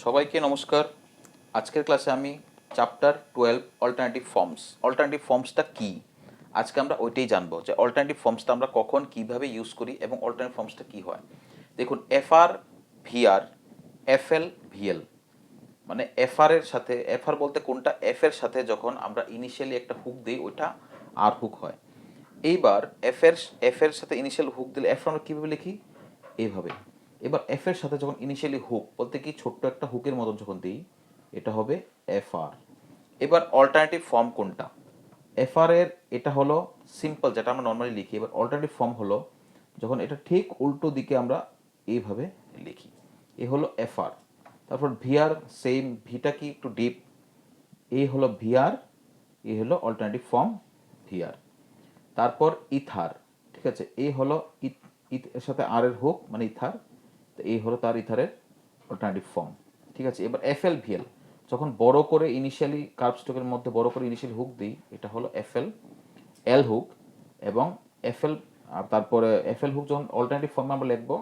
সবাইকে নমস্কার। আজকের ক্লাসে আমি চ্যাপ্টার 12 অল্টারনেটিভ ফর্মসটা কি আজকে আমরা ওইটাই জানবো যে অল্টারনেটিভ ফর্মসটা আমরা কখন কিভাবে ইউজ করি এবং অল্টারনেটিভ ফর্মসটা কি হয়। দেখুন, এফআর ভিআর, এফএল ভিএল, মানে এফআর এর সাথে, এফআর বলতে কোনটা, এফ এর সাথে যখন আমরা ইনিশিয়ালি একটা হুক দিই ওইটা আর হুক হয়। এইবার এফ এর সাথে ইনিশিয়াল হুক দিলে এফ আমরা কীভাবে লিখি, এইভাবে। এবার এফ এর সাথে যখন ইনিশিয়ালি হুক বলতে কি ছোট্ট একটা হুকের মতন যখন দিই, এটা হবে এফ আর। এবার অল্টারনেটিভ ফর্ম কোনটা, এফ আর এর এটা হলো সিম্পল যেটা আমরা নর্মালি লিখি। এবার অল্টারনেটিভ ফর্ম হলো যখন এটা ঠিক উল্টো দিকে আমরা এইভাবে লিখি, এ হলো এফ আর। তারপর ভিআর সেম, ভিটা কি একটু ডিপ, এই হলো ভিআর, এই হলো অল্টারনেটিভ ফর্ম ভিআর। তারপর ইথার, ঠিক আছে, এই হলো এর সাথে আর এর হুক মানে ইথার, তো এই হলো তার ইথারের অল্টারনেটিভ ফর্ম, ঠিক আছে। এবার এফএল ভিএল, যখন বড় করে ইনিশিয়ালি কার্ভ স্ট্রোকের মধ্যে বড় করে ইনিশিয়ালি হুক দিই, এটা হলো এফএল এল হুক। এবং এফএল, আর তারপরে এফএল হুক যখন অল্টারনেটিভ ফর্মে আমরা লিখবো,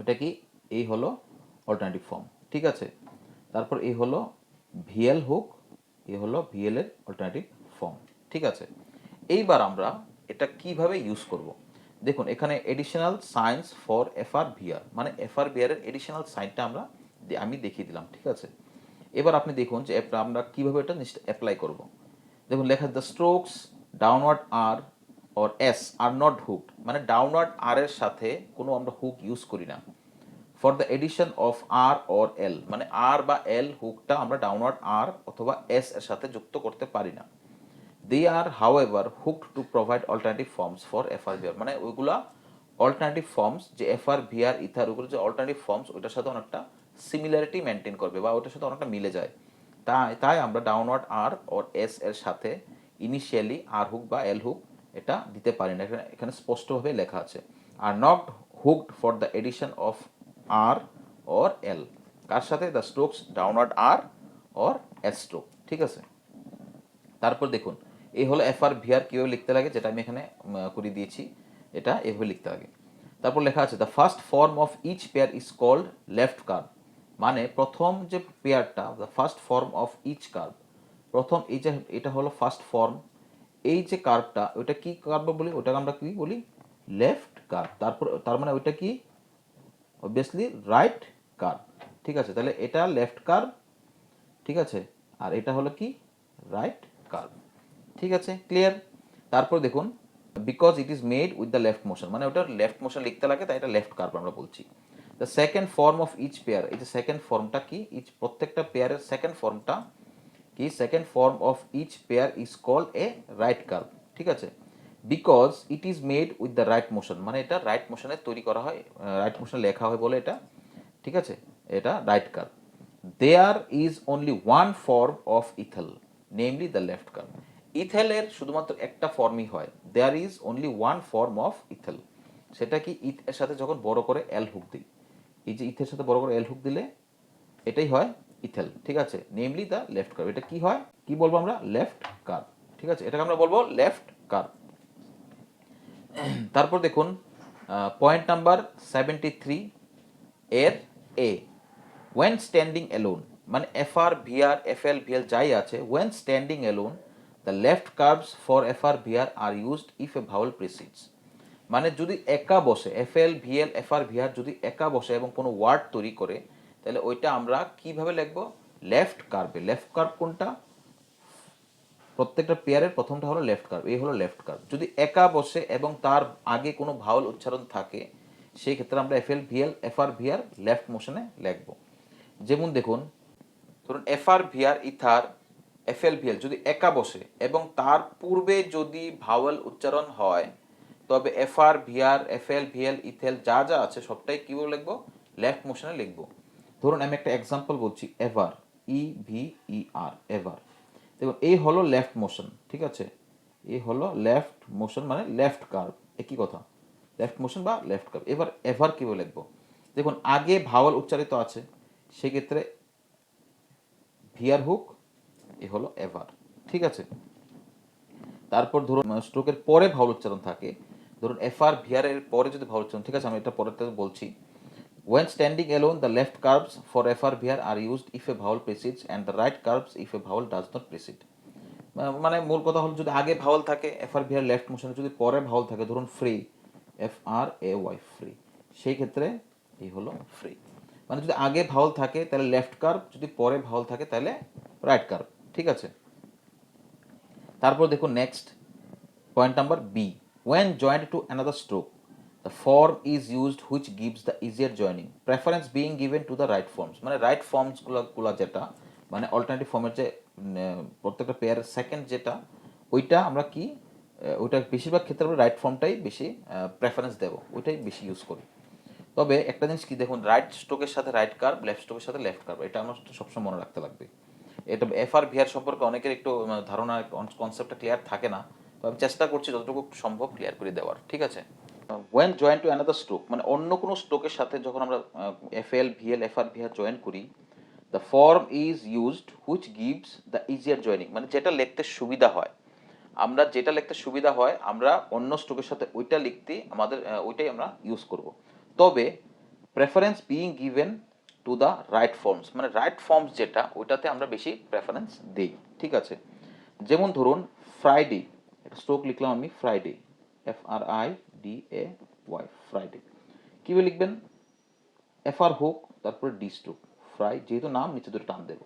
ওটা কি, এই হলো অল্টারনেটিভ ফর্ম, ঠিক আছে। তারপর এই হলো ভিএল হুক, এই হলো ভিএল এর অল্টারনেটিভ ফর্ম, ঠিক আছে। এইবার আমরা এটা কিভাবে ইউজ করব। দেখুন, এখানে additional science for FR VR, মানে এফআর ভিআর এর এডিশনাল সাইনটা আমি দেখিয়ে দিলাম, ঠিক আছে। এবার আপনি দেখুন যে আমরা কিভাবে এটা অ্যাপ্লাই করব। দেখুন লেখা, the strokes downward R or S are not hooked, মানে ডাউনওয়ার্ড আর এর সাথে কোনো আমরা হুক ইউজ করি না। For the addition of R or L, মানে আর বা এল হুকটা আমরা ডাউনওয়ার্ড আর অথবা এস এর সাথে যুক্ত করতে পারি না। They are however hooked to provide alternative forms for FR VR, মানে ওইগুলা অল্টারনেটিভ ফর্মস যে এফআর ভিআর ইথার, ওগুলো যে অল্টারনেটিভ ফর্মস ওইটার সাথে অনেকটা সিমিলারিটি মেনটেন করবে বা ওটার সাথে অনেকটা মিলে যায়। তাই আমরা ডাউনওয়ার্ড আর অর এস এর সাথে ইনিশিয়ালি আর হুক বা এল হুক এটা দিতে পারি না, এখানে স্পষ্টভাবে লেখা আছে। R not hooked for the addition of R or L, কার সাথে, the strokes downward R or S stroke, ঠিক আছে। তারপর দেখুন, এই হলো এফআর ভিআর কীভাবে লিখতে লাগে, যেটা আমি এখানে করে দিয়েছি, এটা এভাবে লিখতে লাগে। তারপর লেখা আছে, the first form of each pair is called left curve, মানে প্রথম যে পেয়ারটা, the first form of each curve, প্রথম এই যে এটা হলো ফার্স্ট ফর্ম, এই যে কার্ভটা ওইটা কি কার্ভ বলি, ওটাকে আমরা কি বলি, লেফট কার্ভ। তারপর তার মানে ওইটা কি, অবভিয়াসলি রাইট কার্ভ, ঠিক আছে। তাহলে এটা লেফট কার্ভ, ঠিক আছে, আর এটা হলো কি, রাইট কার্ভ, ঠিক আছে, ক্লিয়ার। তারপর দেখুন, because it is made with the left motion, মানে ওটা লেফট মোশন লিখতে লাগে, তাই এটা লেফট কার্ভ আমরা বলছি। The second form of each pair, এই যে সেকেন্ড ফর্মটা কি, প্রত্যেকটা পেয়ারের সেকেন্ড ফর্মটা কি, second form of each pair is called a right curve, ঠিক আছে। Because it is made with the right motion, মানে এটা রাইট মোশনে তৈরি করা হয়, রাইট মোশনে লেখা হয় বলে এটা, ঠিক আছে, এটা right curve. There is only one form of ithel, namely the left curve. ইথেলের শুধুমাত্র একটা ফর্মই হয়, there is only one form of ithel, সেটা কি, ইথ এর সাথে যখন বড় করে এল হুক দিই, এই যে ইথের সাথে বড় করে এল হুক দিলে এটাই হয় ইথেল, ঠিক আছে, নেমলি দ্য লেফট কার্ভ। এটা কি হয়, কি বলবো আমরা, লেফট কার্ভ, ঠিক আছে, এটাকে আমরা বলবো লেফট কার্ভ। তারপর দেখুন, পয়েন্ট নাম্বার 73 এর এ, ওয়েন স্ট্যান্ডিং অ্যালোন, মানে এফআর ভিআর এফএল ভিএল যাই আছে, when standing alone the left curves for FR VR are used if a vowel precedes, মানে যদি একা বসে এফএল ভিএল এফআর ভিআর যদি একা বসে এবং কোনো ওয়ার্ড তৈরি করে, তাহলে ওইটা আমরা কিভাবে লিখবো, লেফট কার্ভে। লেফট কার্ভ কোনটা, প্রত্যেকটা পেয়ারের প্রথমটা হলো লেফট কার্ভ, এই হলো লেফট কার্ভ। যদি একা বসে এবং তার আগে কোনো ভাওয়েল উচ্চারণ থাকে, সেই ক্ষেত্রে আমরা FL VL FR VR left মোশনে লিখবো। যেমন দেখুন, ধরুন FR VR either FL VL যদি একা বসে এবং তার পূর্বে যদি ভাওয়েল উচ্চারণ হয়, তবে FR VR FL VL ethyl যা যা আছে সবটাই কীভাবে লিখবো, লেফট মোশনে লিখবো। ধরুন আমি একটা এক্সাম্পল বলছি, এভার, ই ভি ই আর, এভার, দেখুন এই হলো লেফট মোশন, ঠিক আছে, এই হলো লেফট মোশন মানে লেফট কার্ভ, একই কথা, লেফট মোশন বা লেফট কার্ভ। এবার এভার কীভাবে লিখবো, দেখুন আগে ভাওয়াল উচ্চারিত আছে, সেক্ষেত্রে ভিআর হুক, এ হলো এভার, ঠিক আছে। তারপর ধরুন স্ট্রোকের পরে ভাওয়াল উচ্চারণ থাকে, ধরুন এফআর ভিআর এর পরে যদি ভাওয়াল উচ্চারণ, ঠিক আছে, আমি এটা পরেরটা বলছি, When standing alone, the left curves for FR are used if a vowel precedes and the right curves if a vowel does not precede. মানে মূল কথা হলো যদি আগে ভাওয়াল থাকে FR লেফট মোশনে, যদি পরে ভাওয়াল থাকে ধরুন ফ্রি FRAY ফ্রি, সেই ক্ষেত্রে এই হলো ফ্রি। মানে যদি আগে ভাওয়াল থাকে তাহলে লেফট কার্ভ, যদি পরে ভাওয়াল থাকে তাহলে রাইট কার্ভ। ঠিক আছে, তারপর দেখুন next point number B, when joined to another stroke the form is used which gives the easier joining, preference being given to the right forms। মানে রাইট ফর্মসগুলো যেটা মানে অল্টারনেটিভ ফর্মের যে প্রত্যেকটা পেয়ারের সেকেন্ড যেটা, ওইটা আমরা কি ওইটা বেশিরভাগ ক্ষেত্রে আমরা রাইট ফর্মটাই বেশি প্রেফারেন্স দেবো, ওইটাই বেশি ইউজ করি। তবে একটা জিনিস কি দেখুন, রাইট স্ট্রোকের সাথে রাইট কার্ভ, লেফট স্ট্রোকের সাথে লেফট কার্ভ, এটা আমার সবসময় মনে রাখতে লাগবে। এটা FR সম্পর্কে অনেকের একটু ধারণা কনসেপ্টটা ক্লিয়ার থাকে না, তো আমি চেষ্টা করছি যতটুকু সম্ভব ক্লিয়ার করে দেওয়ার। ঠিক আছে, when join to another stroke মানে অন্য কোনো স্ট্রোকের সাথে যখন আমরা FL VL FR জয়েন করি, the form is used which gives the easier joining, মানে যেটা লিখতে সুবিধা হয়, আমরা যেটা লিখতে সুবিধা হয় আমরা অন্য স্ট্রোকের সাথে ওইটা লিখতে আমাদের ওইটাই আমরা ইউজ করব। তবে preference being given to the right forms, মানে রাইট ফর্মস যেটা ওইটাতে আমরা বেশি প্রেফারেন্স দিই। ঠিক আছে, যেমন ধরুন ফ্রাইডে, একটা স্ট্রোক লিখলাম আমি ফ্রাইডে FRIDAY ফ্রাইডে, কীভাবে লিখবেন FR হোক তারপরে ডি স্ট্রোক, ফ্রাই যেহেতু নাম নিচে দুটো টান দেবো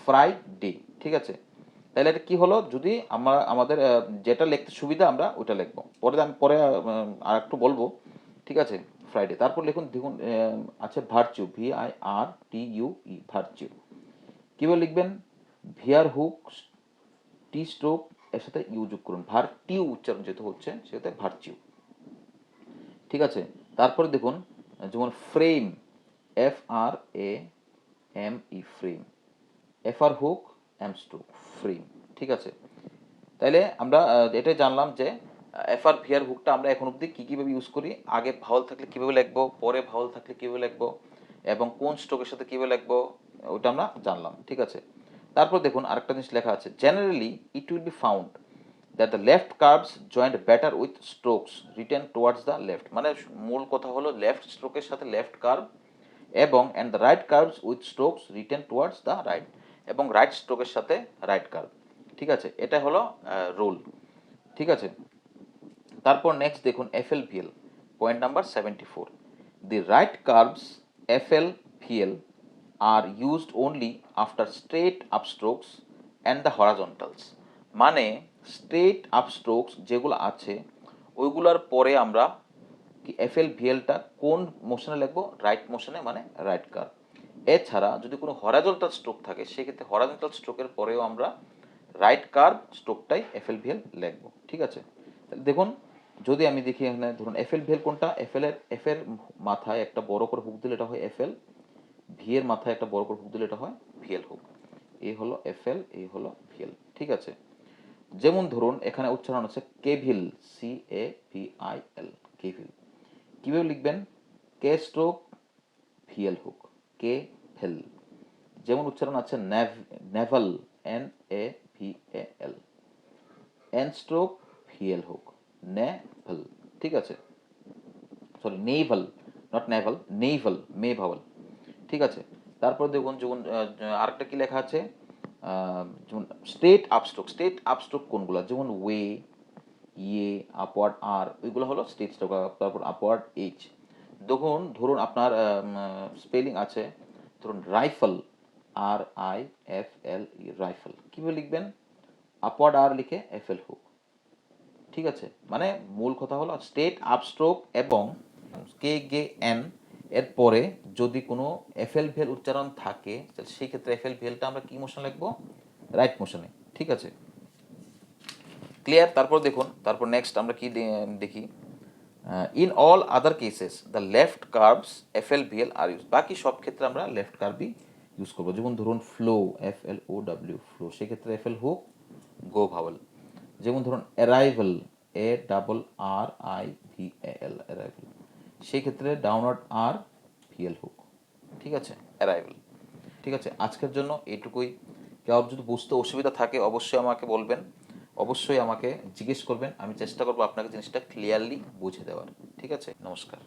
ফ্রাইডে। ঠিক আছে, তাহলে এটা কী হলো, যদি আমরা আমাদের যেটা লিখতে সুবিধা আমরা ওইটা লিখবো, আমি পরে আর একটু বলবো। ঠিক আছে, ফ্রাইডে। তারপর দেখুন আছে ভার্চু VIRTUE ভার্চু, কীভাবে লিখবেন ভিআর হুক টি স্ট্রোক এর সাথে ইউ যোগ করুন, ভার্টিউ উচ্চারণ যেহেতু হচ্ছে সেটাতে ভার্চিউ। ঠিক আছে, তারপরে দেখুন যেমন frame FRAME frame, FR hook M stroke frame. ঠিক আছে, তাইলে আমরা এটাই জানলাম যে FR হুকটা আমরা এখন অবধি কী কীভাবে ইউজ করি, আগে ভাওয়াল থাকলে কীভাবে লিখবো, পরে ভাওয়াল থাকলে কীভাবে লিখবো, এবং কোন স্ট্রোকের সাথে কীভাবে লিখবো ওটা আমরা জানলাম। ঠিক আছে, তারপর দেখুন আরেকটা জিনিস লেখা আছে, generally it will be found that the left curves joint better with strokes written towards the left, মানে মূল কথা হলো লেফট স্ট্রোকের সাথে লেফট কার্ভ এবং and the right curves with strokes written towards the right, এবং রাইট স্ট্রোকের সাথে রাইট কার্ভ। ঠিক আছে, এটা হলো রুল। ঠিক আছে, তারপর নেক্সট দেখুন FL point number 74, the right curves FL are used only after straight up strokes and the horizontals, মানে স্ট্রেট আপ স্ট্রোকস যেগুলো আছে ওইগুলোর পরে আমরা কি FL কোন মোশনে লিখবো, রাইট মোশনে, মানে রাইট কার্ভ। এছাড়া যদি কোনো হরাজন্টাল স্ট্রোক থাকে সেক্ষেত্রে হরাজন্টাল স্ট্রোকের পরেও আমরা রাইট কার্ভ স্ট্রোকটাই FL লিখবো। ঠিক আছে, দেখুন যদি আমি দেখি এখানে ধরুন FL কোনটা, এর মাথায় একটা বড় করে হুক দিলে এটা হয় FL, এর মাথায় একটা বড় করে হুক দিলে এটা হয় VL হুক, এই হলো FL, এই হলো VL। ঠিক আছে, যেমন ধরুন এখানে উচ্চারণ হচ্ছে কেভিল CAVIL কেভিল, কীভাবে লিখবেন কে স্ট্রোক VL হুক কেভেল, যেমন উচ্চারণ আছে Naval NAVAL, N stroke VL hook Naval. ঠিক আছে, সরি নেভাল, নট নেভাল, নেভাল মে ভাওয়াল। ঠিক আছে, তারপর দেখুন যেমন আরেকটা কি লেখা আছে, যেমন স্ট্রেট আপস্ট্রোক কোনগুলো, যেমন ওয়ে আপওয়ার্ড আর, ওইগুলো হলো স্ট্রেট স্ট্রোক। তারপর আপওয়ার্ড এইচ, ধরুন আপনার স্পেলিং আছে ধরুন রাইফেল RIFLE রাইফেল, কীভাবে লিখবেন আপওয়ার্ড আর লিখে FL হুক। ঠিক আছে, মানে মূল কথা হলো স্ট্রেট আপস্ট্রোক এবং KGN এর পরে যদি কোনো FL উচ্চারণ থাকে তাহলে সেই ক্ষেত্রে FL আমরা কি মোশন লিখবো, রাইট মোশনে। ঠিক আছে, ক্লিয়ার। তারপর দেখুন, তারপর নেক্সট আমরা কি দেখি, in all other cases the left curves FL are use, বাকি সব ক্ষেত্রে আমরা লেফট কার্ভই ইউজ করবো। যেমন ধরুন ফ্লো FLOW ফ্লো, সেক্ষেত্রে FL হুক গো ভাওয়াল। যেমন ধরুন অ্যারাইভেল ARRIVAL অ্যারাইভেল, সেই ক্ষেত্রে ডাউনওয়ার্ড আর VL হুক। ঠিক আছে, অ্যারাইভেল। ঠিক আছে, আজকের জন্য এইটুকুই। কেউ যদি বুঝতে অসুবিধা থাকে অবশ্যই আমাকে বলবেন, অবশ্যই আমাকে জিজ্ঞেস করবেন, আমি চেষ্টা করবো আপনাকে জিনিসটা ক্লিয়ারলি বুঝে দেওয়ার। ঠিক আছে, নমস্কার।